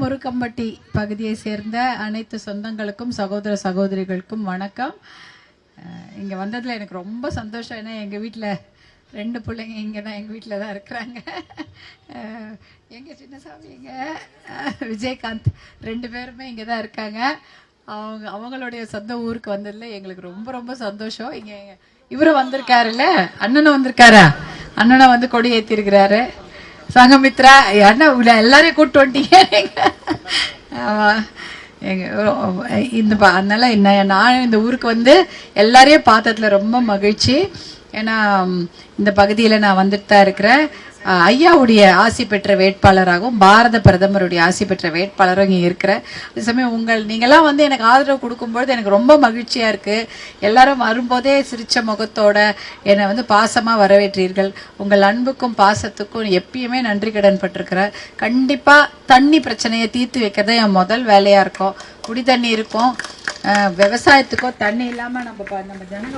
முருக்கம்பட்டி பகுதியை சேர்ந்த அனைத்து சொந்தங்களுக்கும் சகோதர சகோதரிகளுக்கும் வணக்கம். இங்கே வந்ததில் எனக்கு ரொம்ப சந்தோஷம். ஏன்னா எங்கள் வீட்டில் 2 பிள்ளைங்க இங்கே தான், எங்கள் வீட்டில் தான் இருக்கிறாங்க. எங்கள் சின்னசாமி, எங்கள் விஜயகாந்த் 2 பேருமே இங்கே தான் இருக்காங்க. அவங்களுடைய சொந்த ஊருக்கு வந்ததில் எங்களுக்கு ரொம்ப ரொம்ப சந்தோஷம். இங்கே இவரும் வந்திருக்காருல்ல, அண்ணனும் வந்திருக்காரா? அண்ணனை வந்து கொடி ஏற்றிருக்கிறாரு. சங்கமித்ரா அண்ணா எல்லாரையும் கூப்பிட்டு வந்துட்டீங்க. அதனால நான் இந்த ஊருக்கு வந்து எல்லாரையும் பார்த்ததுல ரொம்ப மகிழ்ச்சி. ஏன்னா இந்த பகுதியில் நான் வந்துட்டு தான் இருக்கிறேன். ஐயாவுடைய ஆசி பெற்ற வேட்பாளராகவும் பாரத பிரதமருடைய ஆசி பெற்ற வேட்பாளரும் இங்கே இருக்கிறேன். அதே சமயம் நீங்கள்லாம் வந்து எனக்கு ஆதரவு கொடுக்கும்பொழுது எனக்கு ரொம்ப மகிழ்ச்சியாக இருக்குது. எல்லாரும் வரும்போதே சிரிச்ச முகத்தோட என்னை வந்து பாசமாக வரவேற்றீர்கள். உங்கள் அன்புக்கும் பாசத்துக்கும் எப்பயுமே நன்றி கடன் பட்டிருக்கிறேன். கண்டிப்பாக தண்ணி பிரச்சனையை தீர்த்து வைக்கிறதே என் முதல் வேலையாக இருக்கும். குடி தண்ணி இருக்கும், விவசாயத்துக்கும் தண்ணி இல்லாமல் நம்ம ஜனங்க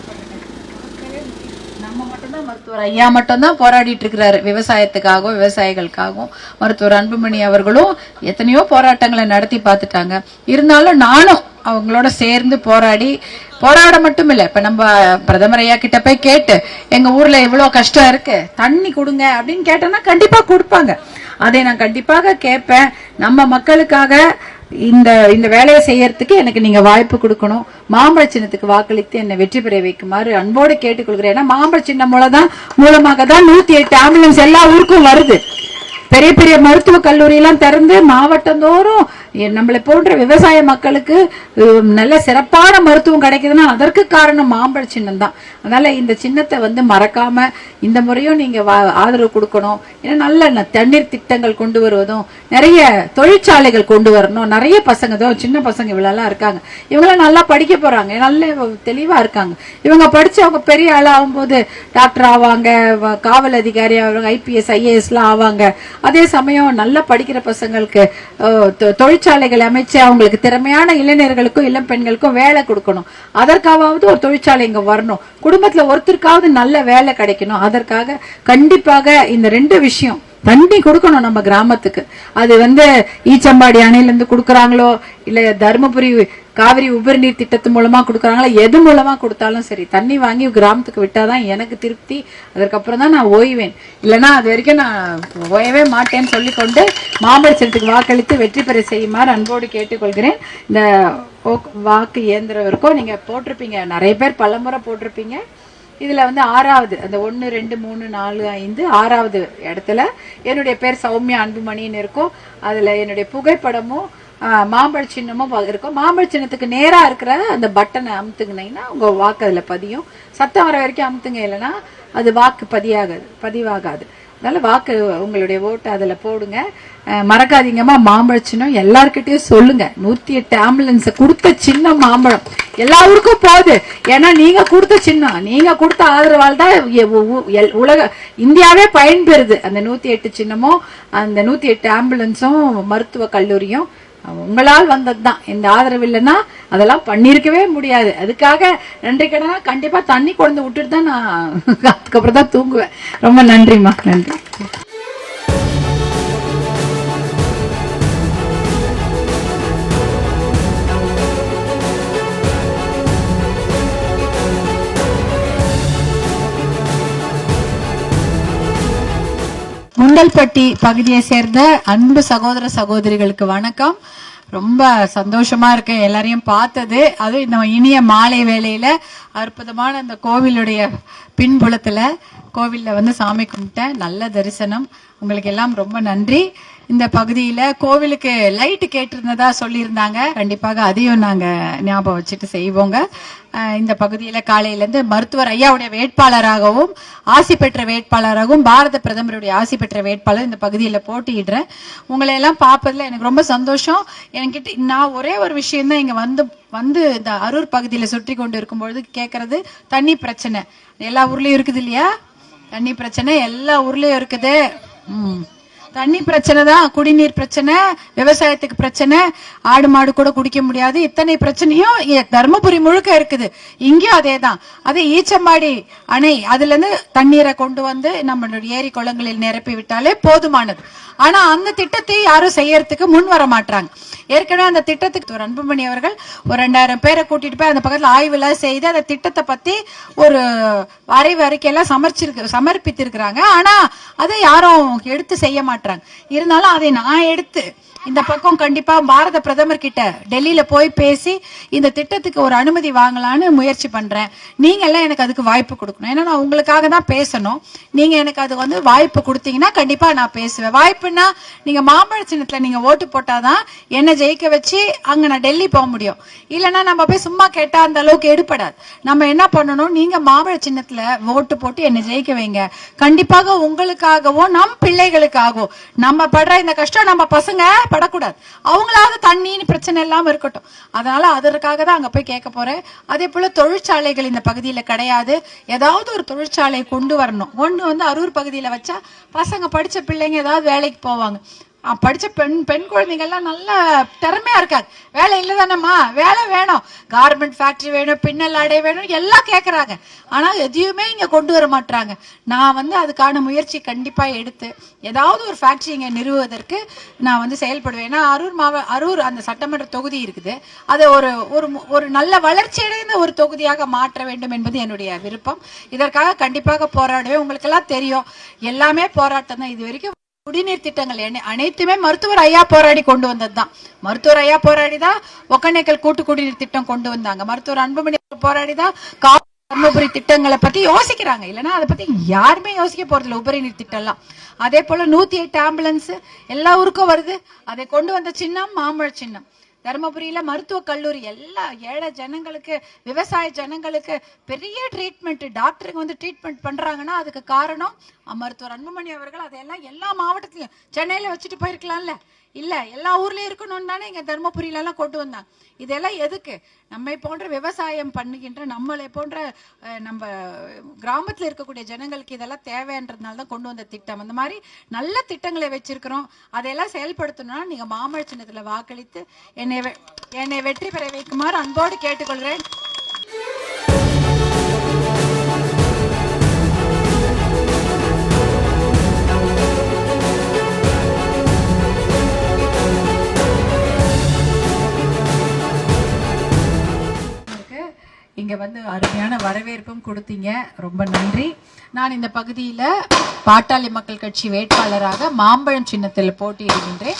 நம்ம மட்டும்தான் மருத்துவர் ஐயா மட்டும்தான் போராடிட்டு இருக்கிறாரு விவசாயத்துக்காகவும் விவசாயிகளுக்காகவும். மருத்துவர் அன்புமணி அவர்களும் எத்தனையோ போராட்டங்களை நடத்தி பார்த்துட்டாங்க. இருந்தாலும் நானும் அவங்களோட சேர்ந்து போராட மட்டும் இல்லை, இப்ப நம்ம பிரதமர் ஐயா கிட்ட போய் கேட்டு எங்க ஊர்ல இவ்வளவு கஷ்டம் இருக்கு, தண்ணி கொடுங்க அப்படின்னு கேட்டோம்னா கண்டிப்பா கொடுப்பாங்க. அதை நான் கண்டிப்பாக கேட்பேன். நம்ம மக்களுக்காக இந்த வேலையை செய்யறதுக்கு எனக்கு நீங்க வாய்ப்பு கொடுக்கணும். மாம்பழ சின்னத்துக்கு வாக்களித்து என்னை வெற்றி பெற வைக்குமாறு அன்போடு கேட்டுக்கொள்கிறேன். ஏன்னா மாம்பழ சின்னம் மூலமாக தான் 108 ஆம்புலன்ஸ் எல்லா ஊருக்கும் வருது. பெரிய பெரிய மருத்துவ கல்லூரி எல்லாம் திறந்து மாவட்டந்தோறும் நம்மளை போன்ற விவசாய மக்களுக்கு நல்ல சிறப்பான மருத்துவம் கிடைக்குதுன்னா அதற்கு காரணம் மாம்பழ சின்னம் தான். அதனால இந்த சின்னத்தை வந்து மறக்காம இந்த முறையும் நீங்க ஆதரவு கொடுக்கணும். ஏன்னா நல்ல தண்ணீர் திட்டங்கள் கொண்டு வருவதும், நிறைய தொழிற்சாலைகள் கொண்டு வரணும். நிறைய பசங்க சின்ன பசங்க இவ்வளவு இருக்காங்க, இவங்களாம் நல்லா படிக்க போறாங்க, நல்ல தெளிவா இருக்காங்க. இவங்க படிச்சு அவங்க பெரிய ஆள் ஆகும்போது டாக்டர் ஆவாங்க, காவல் அதிகாரி ஆவாங்க, IPS IAS எல்லாம் ஆவாங்க. அதே சமயம் நல்லா படிக்கிற பசங்களுக்கு தொழிற்சாலைகள் அமைச்சு அவங்களுக்கு திறமையான இளைஞர்களுக்கும் இளம் பெண்களுக்கும் வேலை கொடுக்கணும். அதற்காவது ஒரு தொழிற்சாலை இங்க வரணும். குடும்பத்துல ஒருத்தருக்காவது நல்ல வேலை கிடைக்கணும். அதற்காக கண்டிப்பாக இந்த 2 விஷயம் தண்ணி கொடுக்கணும் நம்ம கிராமத்துக்கு. அது வந்து ஈச்சம்பாடி அணையில இருந்து கொடுக்கறாங்களோ இல்ல தருமபுரி காவிரி உபரி நீர் திட்டத்து மூலமா கொடுக்கறாங்களோ, எது மூலமா கொடுத்தாலும் சரி தண்ணி வாங்கி கிராமத்துக்கு விட்டாதான் எனக்கு திருப்தி. அதற்கப்புறம் தான் நான் ஓய்வேன். இல்லைன்னா அது வரைக்கும் நான் ஓயவே மாட்டேன்னு சொல்லிக்கொண்டு மாம்பழ சின்னத்துக்கு வாக்களித்து வெற்றி பெற செய்யுமாறு அன்போடு கேட்டுக்கொள்கிறேன். இந்த வாக்கு இயந்திரம் இருக்கும், நீங்க போட்டிருப்பீங்க, நிறைய பேர் பலமுறை போட்டிருப்பீங்க. இதுல வந்து 6வது அந்த 1 2 3 4 5 6வது இடத்துல என்னுடைய பேர் சௌமியா அன்புமணின்னு இருக்கும். அதுல என்னுடைய புகைப்படமும் மாம்பழ சின்னமும் இருக்கும். மாம்பழ சின்னத்துக்கு நேரா இருக்கிற அந்த பட்டனை அமுத்துங்கன்னா உங்க வாக்கு அதுல பதியும். சத்தம் வர வரைக்கும் அமுத்துங்க, இல்லைன்னா அது வாக்கு பதிவாகாது. அதனால வாக்கு உங்களுடைய ஓட்டு அதுல போடுங்க. மறக்காதீங்கம்மா, மாம்பழ சின்னம் எல்லார்கிட்டயும் சொல்லுங்க. 108 ஆம்புலன்ஸ் கொடுத்த சின்ன மாம்பழம் எல்லா ஊருக்கும் போகுது. ஏன்னா நீங்க கொடுத்த சின்னம், நீங்க கொடுத்த ஆதரவால் தான் இந்தியாவே பயன்பெறுது. அந்த 108 சின்னமும் அந்த 108 ஆம்புலன்ஸும் மருத்துவ கல்லூரியும் உங்களால் வந்ததுதான். இந்த ஆதரவு இல்லைன்னா அதெல்லாம் பண்ணிருக்கவே முடியாது. அதுக்காக நன்றி கடனா கண்டிப்பா தண்ணி கொண்டு விட்டுட்டு தான் நான் அதுக்கப்புறம் தான் தூங்குவேன். ரொம்ப நன்றிம்மா, நன்றி. முண்டல்பட்டி பகுதியை சேர்ந்த அன்பு சகோதர சகோதரிகளுக்கு வணக்கம். ரொம்ப சந்தோஷமா இருக்கேன் எல்லாரையும் பார்த்தது. அது இந்த இனிய மாலை வேளையில அற்புதமான இந்த கோவிலுடைய பின்புலத்துல கோவில்ல வந்து சாமி கும்பிட்டேன். நல்ல தரிசனம். உங்களுக்கு எல்லாம் ரொம்ப நன்றி. இந்த பகுதியில கோவிலுக்கு லைட் கேட்டிருந்ததா சொல்லியிருந்தாங்க. கண்டிப்பாக அதையும் நாங்க ஞாபகம் வச்சுட்டு செய்வோங்க. இந்த பகுதியில காலையில இருந்து மருத்துவர் ஐயாவுடைய வேட்பாளராகவும் ஆசி பெற்ற வேட்பாளராகவும் பாரத பிரதமருடைய ஆசி பெற்ற வேட்பாளர் இந்த பகுதியில போட்டியிடுறேன். உங்களை எல்லாம் பார்ப்பதுல எனக்கு ரொம்ப சந்தோஷம். என்கிட்ட நான் ஒரே ஒரு விஷயம் தான் இங்க வந்து இந்த அரூர் பகுதியில சுற்றி கொண்டு இருக்கும்பொழுது கேட்கறது, தண்ணி பிரச்சனை எல்லா ஊர்லயும் இருக்குது இல்லையா? தண்ணி பிரச்சனை எல்லா ஊர்லயும் இருக்குது. தண்ணி பிரச்சனை தான், குடிநீர் பிரச்சனை, விவசாயத்துக்கு பிரச்சனை, ஆடு மாடு கூட குடிக்க முடியாது. இத்தனை பிரச்சனையும் தர்மபுரி முழுக்க இருக்குது. இங்கேயும் அதே தான். அது ஈச்சம்பாடி அணை, அதுல இருந்து தண்ணீரை கொண்டு வந்து நம்மளுடைய ஏரி குளங்களில் நிரப்பி விட்டாலே போதுமானது. ஆனா அந்த திட்டத்தை யாரும் செய்யறதுக்கு முன் வர மாட்டாங்க. ஏற்கனவே அந்த திட்டத்துக்கு ஒரு அன்புமணி அவர்கள் ஒரு 2000 பேரை கூட்டிட்டு போய் அந்த பக்கத்துல ஆய்வுலாம் செய்து அந்த திட்டத்தை பத்தி ஒரு வரைவு அறிக்கையெல்லாம் சமர்ப்பித்திருக்கிறாங்க. ஆனா அதை யாரும் எடுத்து செய்ய மாட்டாங்க. இருந்தாலும் அதை நான் எடுத்து இந்த பக்கம் கண்டிப்பா பாரத பிரதமர் கிட்ட டெல்லியில போய் பேசி இந்த திட்டத்துக்கு ஒரு அனுமதி வாங்கலான்னு முயற்சி பண்றேன். நீங்க எல்லாம் எனக்கு அதுக்கு வாய்ப்பு கொடுக்கணும். ஏன்னா நான் உங்களுக்காக தான் பேசணும். நீங்க எனக்கு அது வந்து வாய்ப்பு கொடுத்தீங்கன்னா கண்டிப்பா நான் பேசுவேன். வாய்ப்புன்னா நீங்க மாம்பழ சின்னத்துல நீங்க ஓட்டு போட்டாதான் என்ன ஜெயிக்க வச்சு அங்க நான் டெல்லி போக முடியும். இல்லைன்னா நம்ம போய் சும்மா கேட்டா அந்த அளவுக்கு எடுப்படாது. நம்ம என்ன பண்ணணும், நீங்க மாம்பழ சின்னத்துல ஓட்டு போட்டு என்ன ஜெயிக்க வைங்க. கண்டிப்பாக உங்களுக்காகவும் நம் பிள்ளைகளுக்காகவும் நம்ம படுற இந்த கஷ்டம் நம்ம பசங்க படக்கூடாது. அவங்களாவது தண்ணின்னு பிரச்சனை இல்லாம இருக்கட்டும். அதனால அதற்காக தான் அங்க போய் கேட்க போறேன். அதே போல தொழிற்சாலைகள் இந்த பகுதியில கிடையாது. ஏதாவது ஒரு தொழிற்சாலை கொண்டு வரணும். ஒண்ணு வந்து அரூர் பகுதியில வச்சா பசங்க படிச்ச பிள்ளைங்க ஏதாவது வேலைக்கு போவாங்க. படிச்ச பெண் குழந்தைங்க எல்லாம் நல்ல திறமையா இருக்காங்க. வேலை இல்லதானம்மா, வேலை வேணும், கார்மெண்ட் ஃபேக்டரி வேணும், பின்னல் அடை வேணும், எல்லாம் கேட்கறாங்க. ஆனா எதையுமே இங்க கொண்டு வர மாட்டாங்க. நான் வந்து அதுக்கான முயற்சி கண்டிப்பா எடுத்து ஏதாவது ஒரு ஃபேக்டரி இங்க நிறுவுவதற்கு நான் வந்து செயல்படுவேன். ஏன்னா அரூர் அந்த சட்டமன்ற தொகுதி இருக்குது. அதை ஒரு நல்ல வளர்ச்சி அடைந்த ஒரு தொகுதியாக மாற்ற வேண்டும் என்பது என்னுடைய விருப்பம். இதற்காக கண்டிப்பாக போராடுவேன். உங்களுக்கு எல்லாம் தெரியும், எல்லாமே போராட்டம் தான். இது வரைக்கும் குடிநீர் திட்டங்கள் அனைத்துமே மருத்துவர் ஐயா போராடி கொண்டு வந்ததுதான். மருத்துவர் ஐயா போராடிதான் ஒகேனக்கல் கூட்டு குடிநீர் திட்டம் கொண்டு வந்தாங்க. மருத்துவர் அன்புமணி போராடிதான் தர்மபுரி திட்டங்களை பத்தி யோசிக்கிறாங்க. இல்லைன்னா அதை பத்தி யாருமே யோசிக்க போறதில்ல. உபரி நீர் திட்டம் எல்லாம் அதே போல 108 ஆம்புலன்ஸ் எல்லா ஊருக்கும் வருது. அதை கொண்டு வந்த சின்னம் மாம்பழ சின்னம். தர்மபுரியில மருத்துவ கல்லூரி எல்லா ஏழை ஜனங்களுக்கு, விவசாய ஜனங்களுக்கு பெரிய ட்ரீட்மெண்ட், டாக்டருக்கு வந்து ட்ரீட்மெண்ட் பண்றாங்கன்னா அதுக்கு காரணம் மருத்துவர் அன்புமணி அவர்கள். அதையெல்லாம் எல்லா மாவட்டத்திலும் சென்னையில வச்சுட்டு போயிருக்கலாம்ல. இல்ல, எல்லா ஊர்லயும் இருக்கணும்னு தானே இங்க தர்மபுரியில எல்லாம் கொண்டு வந்தாங்க. இதெல்லாம் எதுக்கு? நம்மை போன்ற விவசாயம் பண்ணுகின்ற நம்மளை போன்ற நம்ம கிராமத்துல இருக்கக்கூடிய ஜனங்களுக்கு இதெல்லாம் தேவைன்றதுனால தான் கொண்டு வந்த திட்டம். அந்த மாதிரி நல்ல திட்டங்களை வச்சிருக்கிறோம். அதையெல்லாம் செயல்படுத்தணும்னா நீங்க மாம்பழ சின்னத்துல வாக்களித்து என்னை வெற்றி பெற வைக்குமாறு அன்போடு கேட்டுக்கொள்கிறேன். இங்க வந்து அருமையான வரவேற்பும் கொடுத்தீங்க, ரொம்ப நன்றி. நான் இந்த பகுதியில பாட்டாளி மக்கள் கட்சி வேட்பாளராக மாம்பழம் சின்னத்தில் போட்டியிடுகின்றேன்.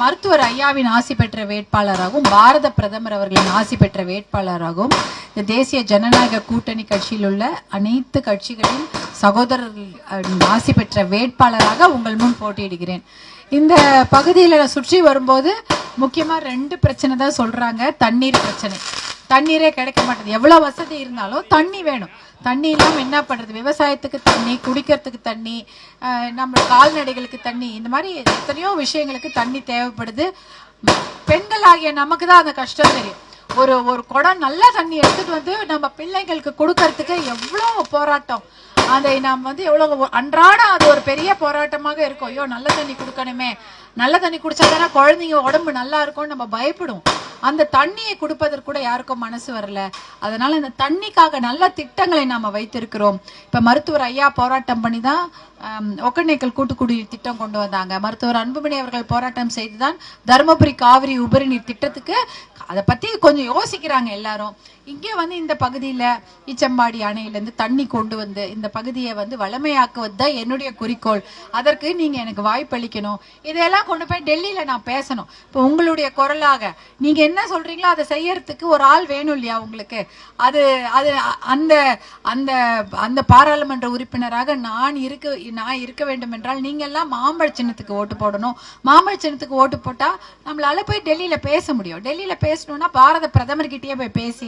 மருத்துவர் ஐயாவின் ஆசி பெற்ற வேட்பாளராகவும் பாரத பிரதமர் அவர்களின் ஆசி பெற்ற வேட்பாளராகவும் இந்த தேசிய ஜனநாயக கூட்டணி கட்சியில் உள்ள அனைத்து கட்சிகளின் சகோதரர்களின் ஆசி பெற்ற வேட்பாளராக உங்கள் முன் போட்டியிடுகிறேன். இந்த பகுதியில சுற்றி வரும்போது முக்கியமா 2 பிரச்சனை தான் சொல்றாங்க. தண்ணீர் பிரச்சனை. தண்ணீரே கிடைக்க மாட்டேது. எவ்வளவு வசதி இருந்தாலும் தண்ணி வேணும். தண்ணி இல்லாம என்ன பண்றது? விவசாயத்துக்கு தண்ணி, குடிக்கிறதுக்கு தண்ணி, நம்ம கால்நடைகளுக்கு தண்ணி, இந்த மாதிரி எத்தனையோ விஷயங்களுக்கு தண்ணி தேவைப்படுது. பெண்கள் ஆகிய நமக்கு தான் அந்த கஷ்டம் தெரியும். ஒரு குடம் நல்ல தண்ணி எடுத்துட்டு வந்து நம்ம பிள்ளைங்களுக்கு கொடுக்கறதுக்கு எவ்வளவு போராட்டம். அதை நாம் வந்து எவ்வளவு அன்றாடம் அது ஒரு பெரிய போராட்டமாக இருக்கும். ஐயோ, நல்ல தண்ணி கொடுக்கணுமே, நல்ல தண்ணி குடிச்சாதானே குழந்தைங்க உடம்பு நல்லா இருக்கும்னு நம்ம பயப்படுவோம். அந்த தண்ணியை கொடுப்பதற்கு கூட யாருக்கும் மனசு வரல. அதனால இந்த தண்ணிக்காக நல்ல திட்டங்களை நாம வைத்திருக்கிறோம். இப்ப மருத்துவர் ஐயா போராட்டம் பண்ணிதான் ஒகேனக்கல் கூட்டுக்குடிநீர் திட்டம் கொண்டு வந்தாங்க. மருத்துவர் அன்புமணி அவர்கள் போராட்டம் செய்துதான் தர்மபுரி காவிரி உபரி நீர் திட்டத்துக்கு அதை பத்தி கொஞ்சம் யோசிக்கிறாங்க எல்லாரும். இங்கே வந்து இந்த பகுதியில ஈச்சம்பாடி அணையிலிருந்து தண்ணி கொண்டு வந்து இந்த பகுதியை வந்து வளமையாக்குவது தான் என்னுடைய குறிக்கோள். அதற்கு நீங்க எனக்கு வாய்ப்பளிக்கணும். இதையெல்லாம் கொண்டு போய் டெல்லியில நான் பேசணும். இப்போ உங்களுடைய குரலாக நீங்க என்ன சொல்றீங்களோ அதை செய்யறதுக்கு ஒரு ஆள் வேணும் இல்லையா உங்களுக்கு? அது அது அந்த அந்த அந்த பாராளுமன்ற உறுப்பினராக நான் இருக்க வேண்டும் என்றால் நீங்க எல்லாம் மாம்பழ சின்னத்துக்கு ஓட்டு போடணும். மாம்பழ சின்னத்துக்கு ஓட்டு போட்டா நம்மளால போய் டெல்லியில பேச முடியும். டெல்லியில பேசணும்னா பாரத பிரதமர் கிட்டயே போய் பேசி,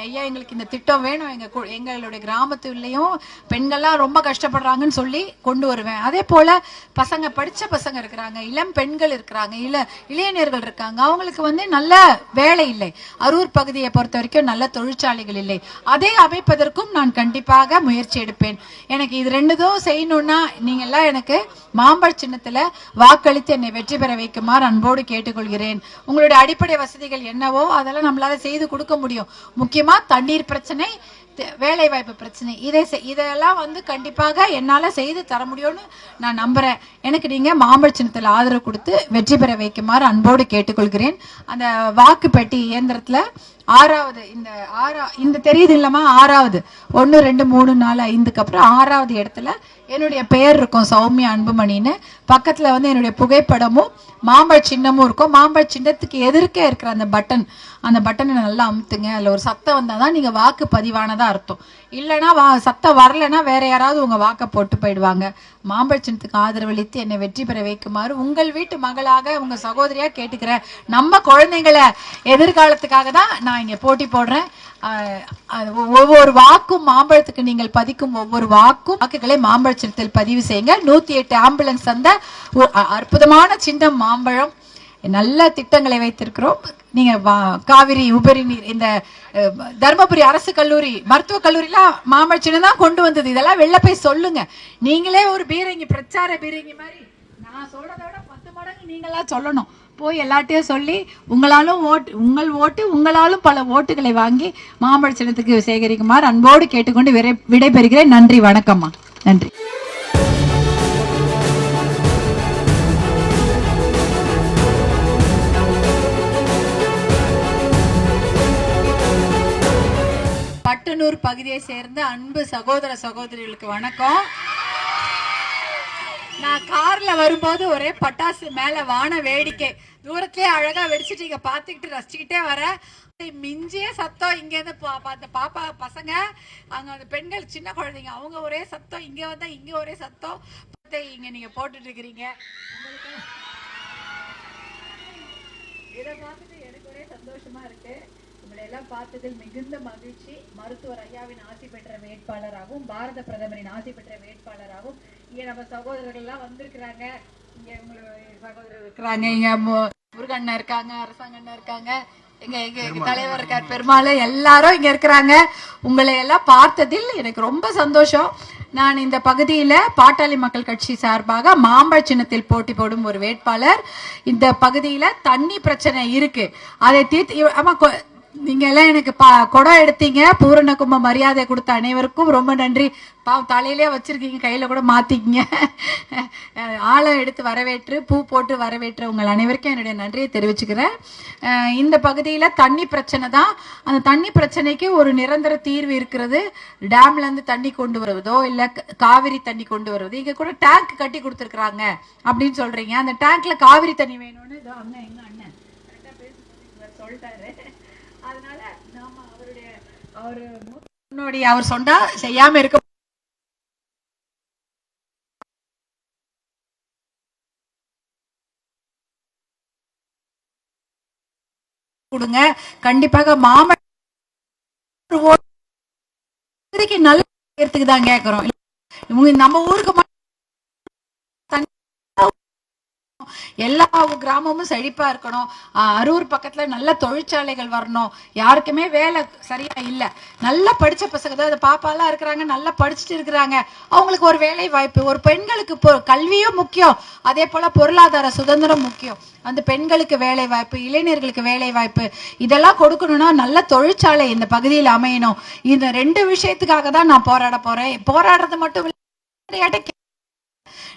ஐயா எங்களுக்கு இந்த திட்டம் வேணும், எங்களுடைய கிராமத்துலயும் பெண்கள்லாம் ரொம்ப கஷ்டப்படுறாங்கன்னு சொல்லி கொண்டு வருவேன். அதே போல பசங்க, படிச்ச பசங்க இருக்கிறாங்க, இளம் பெண்கள் இருக்கிறாங்க, இளைஞர்கள் இருக்காங்க, அவங்களுக்கு வந்து நல்ல வேலை இல்லை. அரூர் பகுதியை பொறுத்த வரைக்கும் நல்ல தொழிற்சாலைகள் இல்லை. அதை அமைப்பதற்கும் நான் கண்டிப்பாக முயற்சி எடுப்பேன். எனக்கு இது 2 செய்யணும்னா சொல்லணும்னா நீங்க எல்லாம் எனக்கு மாம்பழ சின்னத்துல வாக்களித்து என்னை வெற்றி பெற வைக்குமாறு அன்போடு கேட்டுக்கொள்கிறேன். உங்களுடைய அடிப்படை வசதிகள் என்னவோ அதெல்லாம் நம்மளால செய்து கொடுக்க முடியும். முக்கியமா தண்ணீர் பிரச்சனை, வேலை வாய்ப்பு பிரச்சனை, இதெல்லாம் வந்து கண்டிப்பாக என்னால செய்து தர முடியும்னு நான் நம்புறேன். எனக்கு நீங்க மாம்பழ சின்னத்தில் ஆதரவு கொடுத்து வெற்றி பெற வைக்குமாறு அன்போடு கேட்டுக்கொள்கிறேன். அந்த வாக்கு பெட்டி இயந்திரத்துல ஆறாவது இந்த தெரியுது இல்லமா, ஆறாவது 1 2 3 4 5க்கு அப்புறம் ஆறாவது இடத்துல என்னுடைய பெயர் இருக்கும், சௌமியா அன்புமணின்னு. பக்கத்துல வந்து என்னுடைய புகைப்படமும் மாம்பழ சின்னமும் இருக்கும். மாம்பழ சின்னத்துக்கு எதிர்க்க இருக்கிற அந்த பட்டனை நல்லா அமுத்துங்க. அதுல ஒரு சத்தம் வந்தாதான் நீங்க வாக்கு பதிவானதா அர்த்தம். இல்லைன்னா சத்தம் வரலைன்னா வேற யாராவது உங்க வாக்க போட்டு போயிடுவாங்க. மாம்பழ சின்னத்துக்கு ஆதரவளித்து என்னை வெற்றி பெற வைக்குமாறு உங்கள் வீட்டு மகளாக உங்க சகோதரியா கேட்டுக்கிறேன். நம்ம குழந்தைங்களை எதிர்காலத்துக்காக தான் நான் இங்க போட்டி போடுறேன். ஒவ்வொரு வாக்கும் மாம்பழத்துக்கு நீங்கள் பதிக்கும் ஒவ்வொரு வாக்குகளை மாம்பழ சின்னத்தில் பதிவு செய்யுங்க. 108 ஆம்புலன்ஸ் அந்த அற்புதமான சின்னம் மாம்பழம். நல்ல திட்டங்களை வைத்திருக்கிறோம். நீங்க காவிரி உபரி நீர், இந்த தர்மபுரி அரசு கல்லூரி மருத்துவ கல்லூரிலாம் மாம்பழ சின்னம் தான் கொண்டு வந்தது. இதெல்லாம் வெளில போய் சொல்லுங்க. நீங்களே ஒரு பீரங்கி, பிரச்சார பீரங்கி மாதிரி நான் சொல்றதை விட 10 மடங்கு நீங்களா சொல்லணும். போய் எல்லாட்டையும் சொல்லி உங்களாலும் பல ஓட்டுகளை வாங்கி மாம்பழ சின்னத்துக்கு சேகரிக்குமாறு அன்போடு கேட்டுக்கொண்டு விடைபெறுகிறேன். நன்றி, வணக்கம்மா. நன்றி. பட்டனூர் பகுதியை சேர்ந்த அன்பு சகோதர சகோதரிகளுக்கு வணக்கம். நான் கார்ல வரும்போது ஒரே பட்டாசு, மேல வான வேடிக்கை, தூரத்திலே அழகா வெடிச்சுட்டு பாத்துக்கிட்டு ரசிச்சுக்கிட்டே வர. மிஞ்சிய சத்தம் இங்க இருந்து அந்த பாப்பா பசங்க, அங்க அந்த பெண்கள், சின்ன குழந்தைங்க, அவங்க ஒரே சத்தம். இங்க வந்தா இங்க ஒரே சத்தம். இங்க நீங்க போட்டுட்டு இருக்கிறீங்க. இதை பார்த்துட்டு எனக்கு ஒரே சந்தோஷமா இருக்கு. உங்களை எல்லாம் பார்த்ததில் மிகுந்த மகிழ்ச்சி. மருத்துவர் ஐயாவின் ஆசி பெற்ற வேட்பாளராகவும் பாரத பிரதமரின் ஆசி பெற்ற வேட்பாளராகவும் இங்க நம்ம சகோதரர்கள் எல்லாம் வந்திருக்கிறாங்க. இங்க உங்களுடைய சகோதரர் இருக்கிறாங்க, இங்க முருகண்ணா இருக்காங்க, அரசாங்கண்ணா இருக்காங்க, எங்க தலைவர் இருக்கார், பெருமாள், எல்லாரும் இங்க இருக்கிறாங்க. உங்களை எல்லாம் பார்த்ததில் எனக்கு ரொம்ப சந்தோஷம். நான் இந்த பகுதியில பாட்டாளி மக்கள் கட்சி சார்பாக மாம்பழ சின்னத்தில் போட்டி போடும் ஒரு வேட்பாளர். இந்த பகுதியில தண்ணி பிரச்சனை இருக்கு, அதை தீர்த்து, ஆமா, நீங்க எல்லாம் எனக்கு குடம் எடுத்தீங்க. பூரண கும்ப மரியாதை கொடுத்த அனைவருக்கும் ரொம்ப நன்றி. தலையிலே வச்சிருக்கீங்க, கையில கூட மாத்திக்கிங்க. ஆழம் எடுத்து வரவேற்று பூ போட்டு வரவேற்று உங்கள் அனைவருக்கும் என்னுடைய நன்றியை தெரிவிச்சுக்கிறேன். இந்த பகுதியில தண்ணி பிரச்சனை தான். அந்த தண்ணி பிரச்சனைக்கு ஒரு நிரந்தர தீர்வு இருக்கிறது. டேம்ல இருந்து தண்ணி கொண்டு வருவதோ இல்ல காவிரி தண்ணி கொண்டு வருவதோ. இங்க கூட டேங்க் கட்டி கொடுத்துருக்காங்க அப்படின்னு சொல்றீங்க. அந்த டேங்க்ல காவிரி தண்ணி வேணும்னு அண்ணன், எங்க அண்ணன் கரெக்டா பேசும்போது சொல்லிட்டாரு. அதனால நாம அவர் சொன்னா செய்யாம இருக்க கொடுங்க. கண்டிப்பாக மாமல்ல நல்ல தான் கேட்கிறோம். நம்ம ஊருக்கு எல்லா கிராமமும் செழிப்பா இருக்கணும். அரூர் பக்கத்துல நல்ல தொழிற்சாலைகள் வரணும். யாருக்குமே வேலை சரியா இல்ல. நல்லா படிச்ச பசங்க தான் பாப்பா எல்லாம் இருக்கிறாங்க, நல்லா படிச்சுட்டு இருக்கிறாங்க. அவங்களுக்கு ஒரு வேலை வாய்ப்பு. ஒரு பெண்களுக்கு கல்வியும் முக்கியம், அதே போல பொருளாதார சுதந்திரம் முக்கியம். அந்த பெண்களுக்கு வேலை வாய்ப்பு, இளைஞர்களுக்கு வேலை வாய்ப்பு, இதெல்லாம் கொடுக்கணும்னா நல்ல தொழிற்சாலை இந்த பகுதியில் அமையணும். இந்த 2 விஷயத்துக்காக தான் நான் போராட போறேன். போராடுறது மட்டும் இல்ல,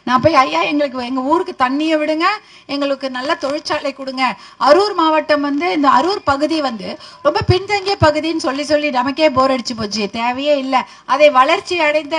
நான் போய் ஐயா எங்களுக்கு எங்க ஊருக்கு தண்ணியை விடுங்க, எங்களுக்கு நல்ல தொழிற்சாலை கொடுங்க. அரூர் மாவட்டம் இந்த அரூர் பகுதி ரொம்ப பின்தங்கிய பகுதின்னு சொல்லி நமக்கே போர் அடிச்சு போச்சு. தேவையே இல்லை. அதை வளர்ச்சி அடைந்த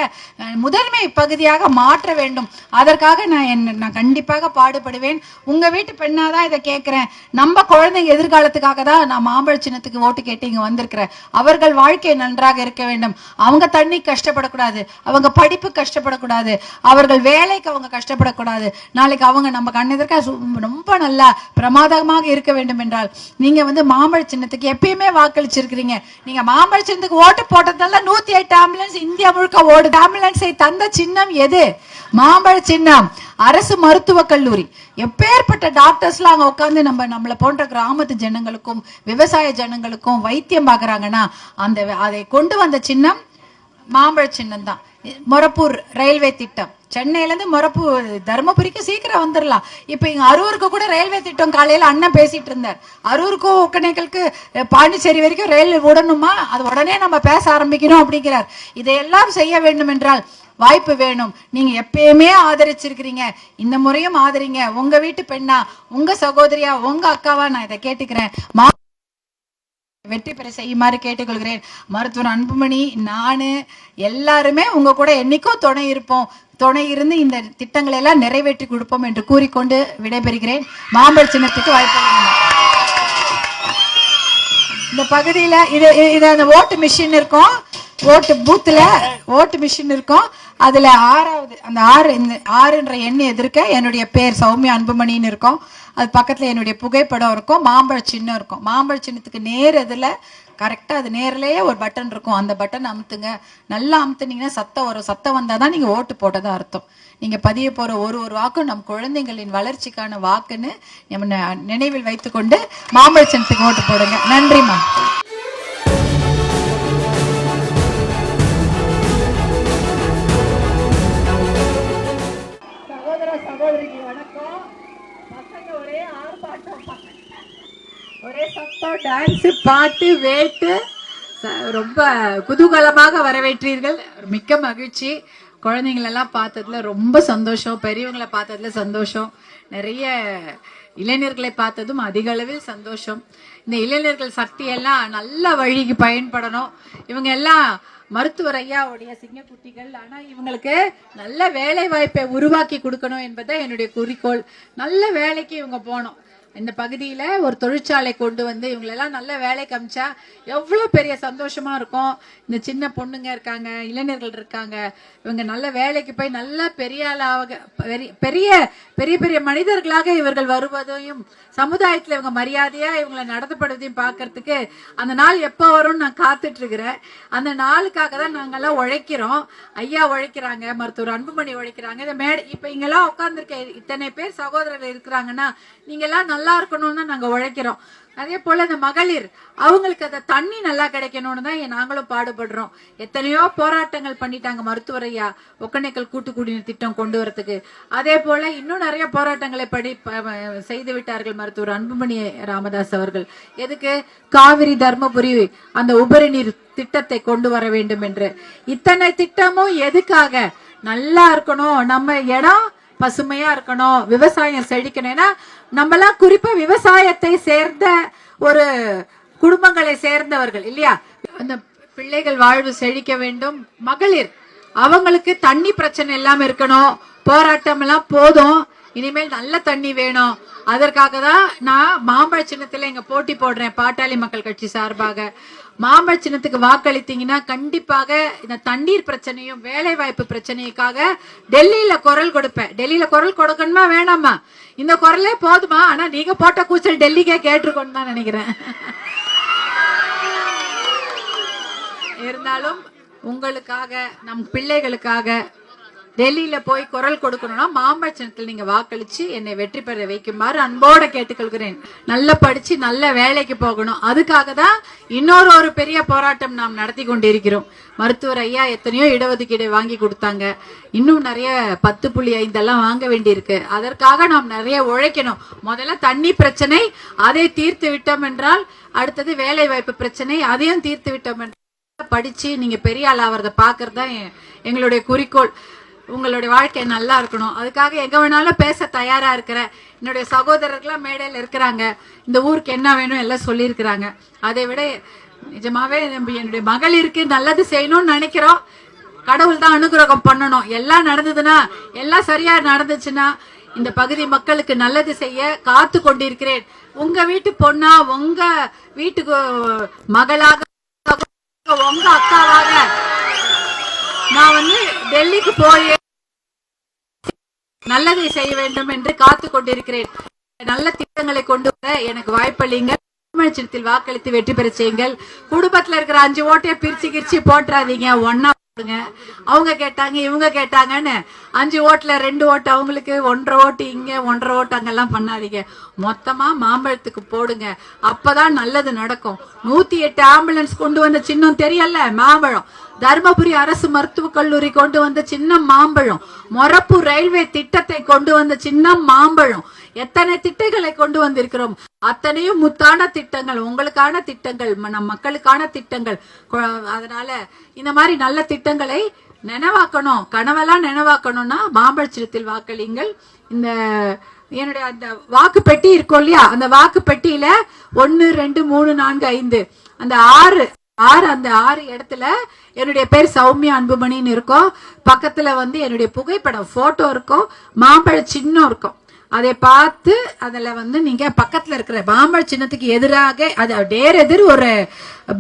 முதன்மை பகுதியாக மாற்ற வேண்டும். அதற்காக நான் கண்டிப்பாக பாடுபடுவேன். உங்க வீட்டு பெண்ணாதான் இதை கேட்கிறேன். நம்ம குழந்தைங்க எதிர்காலத்துக்காக தான் நான் மாம்பழ சின்னத்துக்கு ஓட்டு கேட்டு இங்க வந்திருக்கிறேன். அவர்கள் வாழ்க்கை நன்றாக இருக்க வேண்டும். அவங்க தண்ணி கஷ்டப்படக்கூடாது, அவங்க படிப்பு கஷ்டப்படக்கூடாது, அவர்கள் வேலைக்கு அவங்க கஷ்டப்படக்கூடாது. நாளைக்கு அவங்க நம்ம கண்ணெதிர்க்க ரொம்ப நல்லா பிரமாதமாக இருக்க வேண்டும் என்றால் நீங்க மாம்பழ சின்னத்துக்கு எப்பயுமே வாக்களிச்சிருக்கிறீங்க. நீங்க மாம்பழ சின்னத்துக்கு ஓட்டு போட்டதால 108 ஆம்புலன்ஸ் இந்தியா முழுக்க ஓடுது. ஆம்புலன்ஸை தந்த சின்னம் எது? மாம்பழ சின்னம். அரசு மருத்துவக் கல்லூரி. எப்பேற்பட்ட டாக்டர்ஸ்லாம் அங்க உட்காந்து நம்மள போன்ற கிராமத்து ஜனங்களுக்கும் விவசாய ஜனங்களுக்கும் வைத்தியம் பாக்குறாங்கன்னா அதை கொண்டு வந்த சின்னம் மாம்பழ சின்னம் தான். மொரப்பூர் ரயில்வே திட்டம், சென்னையில இருந்து மொரப்பு தருமபுரிக்கு சீக்கிரம் வந்துடலாம். இப்ப இங்க அரூருக்கு கூட ரயில்வே திட்டம் காலையில அண்ணன் பேசிட்டு இருந்தார். அரூருக்கும் ஒக்கனைகளுக்கு பாண்டிச்சேரி வரைக்கும் ரயில் விடணுமா, அது உடனே நம்ம பேச ஆரம்பிக்கணும் அப்படிங்கிறார். இதையெல்லாம் செய்ய வேண்டும் என்றால் வாய்ப்பு வேணும். நீங்க எப்பயுமே ஆதரிச்சிருக்கிறீங்க, இந்த முறையும் ஆதரிங்க. உங்க வீட்டு பெண்ணா, உங்க சகோதரியா, உங்க அக்காவா நான் இதை கேட்டுக்கிறேன். வெற்றி பெற செய்யுமாறு கேட்டுக்கொள்கிறேன். மருத்துவர் அன்புமணி, நானு எல்லாருமே உங்க கூட என்னைக்கும் துணை இருப்போம். துணை இருந்து இந்த திட்டங்களை எல்லாம் நிறைவேற்றி கொடுப்போம் என்று கூறிக்கொண்டு விடைபெறுகிறேன். மாம்பழ சின்னத்துக்கு வாய்ப்பு. இந்த பகுதியில் இது அந்த ஓட்டு மிஷின் இருக்கும், ஓட்டு பூத்துல ஓட்டு மிஷின் இருக்கும். அதுல ஆறாவது அந்த ஆறுன்ற எண்ணை எதிர்க்க என்னுடைய பேர் சௌமியா அன்புமணின்னு இருக்கும். அது பக்கத்துல என்னுடைய புகைப்படம் இருக்கும், மாம்பழ சின்னம் இருக்கும். மாம்பழ சின்னத்துக்கு நேர் இதுல கரெக்டா அது நேர்லயே ஒரு பட்டன் இருக்கும். அந்த பட்டன் அமுத்துங்க. நல்லா அமுத்துனீங்கன்னா சத்தம் வரும். சத்தம் வந்தாதான் நீங்க ஓட்டு போட்டதா அர்த்தம். நீங்க பதிய போற ஒரு வாக்கும் நம் குழந்தைகளின் வளர்ச்சிக்கான வாக்குன்னு நம்ம நினைவில் வைத்துக்கொண்டு மாம்பழ சின்னத்துக்கு ஓட்டு போடுங்க. நன்றிமா. ஒரே சத்தம், டான்ஸ், பாட்டு, வேட்டு, ரொம்ப குதூகலமாக வரவேற்றீர்கள். மிக்க மகிழ்ச்சி. குழந்தைங்களெல்லாம் பார்த்ததுல ரொம்ப சந்தோஷம், பெரியவங்களை பார்த்ததுல சந்தோஷம், நிறைய இளைஞர்களை பார்த்ததும் அதிக அளவில் சந்தோஷம். இந்த இளைஞர்கள் சக்தியெல்லாம் நல்ல வழிக்கு பயன்படணும். இவங்க எல்லாம் மருத்துவர் ஐயாவுடைய சிங்கக்குட்டிகள். ஆனா இவங்களுக்கு நல்ல வேலை வாய்ப்பை உருவாக்கி கொடுக்கணும் என்பதை என்னுடைய குறிக்கோள். நல்ல வேலைக்கு இவங்க போகணும். இந்த பகுதியில ஒரு தொழிற்சாலை கொண்டு வந்து இவங்களெல்லாம் நல்ல வேலைக்கு அமிச்சா எவ்வளவு பெரிய சந்தோஷமா இருக்கும். இந்த சின்ன பொண்ணுங்க இருக்காங்க, இளைஞர்கள் இருக்காங்க, இவங்க நல்ல வேலைக்கு போய் நல்ல பெரிய ஆளாக பெரிய பெரிய பெரிய மனிதர்களாக இவர்கள் வருவதையும் சமுதாயத்துல இவங்க மரியாதையா இவங்களை நடத்தப்படுவதையும் பாக்குறதுக்கு அந்த நாள் எப்ப வரும்னு நான் காத்துட்டு இருக்கிறேன். அந்த நாளுக்காக தான் நாங்கெல்லாம் உழைக்கிறோம். ஐயா உழைக்கிறாங்க, மருத்துவர் அன்புமணி உழைக்கிறாங்க. இந்த மேடை இப்ப இங்கெல்லாம் உட்கார்ந்துருக்க இத்தனை பேர் சகோதரர்கள் இருக்கிறாங்கன்னா நீங்க எல்லாம் நல்லா இருக்கணும்னு நாங்க உழைக்கிறோம். அதே போல இந்த மகளிர் அவங்களுக்கு அந்த தண்ணி நல்லா கிடைக்கணும்னு தான் நாங்களும் பாடுபடுறோம். எத்தனையோ போராட்டங்கள் பண்ணிட்டாங்க மருத்துவர் ஐயா ஒக்கனைக்கல் கூட்டு குடிநீர் திட்டம் கொண்டு வரதுக்கு. அதே போல இன்னும் நிறைய போராட்டங்களை செய்து விட்டார்கள் மருத்துவர் அன்புமணி ராமதாஸ் அவர்கள். எதுக்கு? காவிரி தர்மபுரி அந்த உபரி நீர் திட்டத்தை கொண்டு வர வேண்டும் என்று. இத்தனை திட்டமும் எதுக்காக? நல்லா இருக்கணும், நம்ம இடம் பசுமையா இருக்கணும், விவசாயம் செழிக்கணும். ஏன்னா நம்மலாம் குறிப்பா விவசாயத்தை சேர்ந்த ஒரு குடும்பங்களை சேர்ந்தவர்கள் இல்லையா? அந்த பிள்ளைகள் வாழ்வு செழிக்க வேண்டும். மகளிர் அவங்களுக்கு தண்ணி பிரச்சனை எல்லாம் இருக்கணும். போராட்டம் எல்லாம் போதும், இனிமேல் நல்ல தண்ணி வேணும். அதற்காக தான் நான் மாம்பழ சின்னத்துல இங்க போட்டி போடுறேன். பாட்டாளி மக்கள் கட்சி சார்பாக மாம்பழ சின்னத்துக்கு வாக்களித்தீங்கன்னா கண்டிப்பாக இந்த தண்ணீர் பிரச்சனையும் வேலை வாய்ப்பு பிரச்சனைக்காக டெல்லியில குரல் கொடுப்பேன். டெல்லியில குரல் கொடுக்கணுமா வேணாமா? இந்த குரலே போதுமா? ஆனா நீங்க போட்ட கூச்சல் டெல்லிக்கே கேட்டிருக்கோன்னு தான் நினைக்கிறேன். இருந்தாலும் உங்களுக்காக, நம் பிள்ளைகளுக்காக டெல்லியில போய் குரல் கொடுக்கணும்னா மாம்பழ சின்னத்தில் நீங்க வாக்களிச்சு என்னை வெற்றி பெற வைக்குமாறு அன்போட கேட்டுக்கொள்கிறேன். நல்லா படிச்சு நல்ல வேலைக்கு போகணும். அதுக்காக தான் இன்னொரு பெரிய போராட்டம் நாம் நடத்தி கொண்டிருக்கிறோம். மருத்துவர் ஐயா எத்தனையோ இடஒதுக்கீடு வாங்கி கொடுத்தாங்க. இன்னும் நிறைய 10.5 வாங்க வேண்டியிருக்கு. அதற்காக நாம் நிறைய உழைக்கணும். முதல்ல தண்ணி பிரச்சனை, அதை தீர்த்து விட்டோம் என்றால் அடுத்தது வேலை வாய்ப்பு பிரச்சனை, அதையும் தீர்த்து விட்டோம் என்றால் படிச்சு நீங்க பெரிய ஆள் ஆவறத பாக்குறதா எங்களுடைய குறிக்கோள். உங்களுடைய வாழ்க்கை நல்லா இருக்கணும். அதுக்காக எங்க வேணாலும் பேச தயாரா இருக்கிறேன். என்னுடைய சகோதரர்கள்லாம் மேடையில் இருக்கிறாங்க. இந்த ஊருக்கு என்ன வேணும் எல்லாம் சொல்லியிருக்கிறாங்க. அதை விட நிஜமாவே என்னுடைய மகளிருக்கு நல்லது செய்யணும்னு நினைக்கிறோம். கடவுள் தான் அனுகிரகம் பண்ணணும். எல்லாம் நடந்ததுன்னா, எல்லாம் சரியா நடந்துச்சுன்னா இந்த பகுதி மக்களுக்கு நல்லது செய்ய காத்து கொண்டிருக்கிறேன். உங்க வீட்டு பொண்ணா, உங்க வீட்டுக்கு மகளாக, உங்க அக்காவாக நான் டெல்லிக்கு போய் நல்லதை செய்ய வேண்டும் என்று காத்து கொண்டிருக்கிறேன். நல்ல திட்டங்களை கொண்டு வர எனக்கு வாய்ப்பளிங்க. சின்னத்தில் வாக்களித்து வெற்றி பெற செய்யுங்கள். குடும்பத்துல இருக்கிற 5 ஓட்டையை பிரிச்சு போட்டுறாதீங்க, ஒன்னா போடுங்க. அவங்க கேட்டாங்க இவங்க கேட்டாங்கன்னு 5 ஓட்டுல 2 ஓட்டு அவங்களுக்கு, 1.5 ஓட்டு இங்க, 1.5 ஓட்டு அங்கெல்லாம் பண்ணாதீங்க. மொத்தமா மாம்பழத்துக்கு போடுங்க. அப்பதான் நல்லது நடக்கும். 108 ஆம்புலன்ஸ் கொண்டு வந்த சின்னம் தெரியல, மாம்பழம். தர்மபுரி அரசு மருத்துவக் கல்லூரி கொண்டு வந்த சின்ன மாம்பழம், மொரப்பூர் ரயில்வே திட்டத்தை கொண்டு வந்த சின்ன மாம்பழம், எத்தனை திட்டங்களை கொண்டு வந்திருக்கிறோம். அத்தனையும் முத்தான திட்டங்கள், உங்களுக்கான திட்டங்கள், நம் மக்களுக்கான திட்டங்கள். அதனால இந்த மாதிரி நல்ல திட்டங்களை நினைவாக்கணும். கனவெல்லாம் நினைவாக்கணும்னா மாம்பழ சின்னத்தில் வாக்களிங்கள். இந்த என்னுடைய அந்த வாக்கு பெட்டி இருக்கும் இல்லையா, அந்த வாக்கு பெட்டியில 1 2 3 4 5 அந்த 6 இடத்துல என்னுடைய பேர் சௌமியா அன்புமணின்னு இருக்கும். பக்கத்துல என்னுடைய புகைப்படம் போட்டோ இருக்கும், மாம்பழ சின்னம் இருக்கும். அதை பார்த்து அதுல நீங்க பக்கத்துல இருக்கிற மாம்பழ சின்னத்துக்கு எதிராக அது எதிர் ஒரு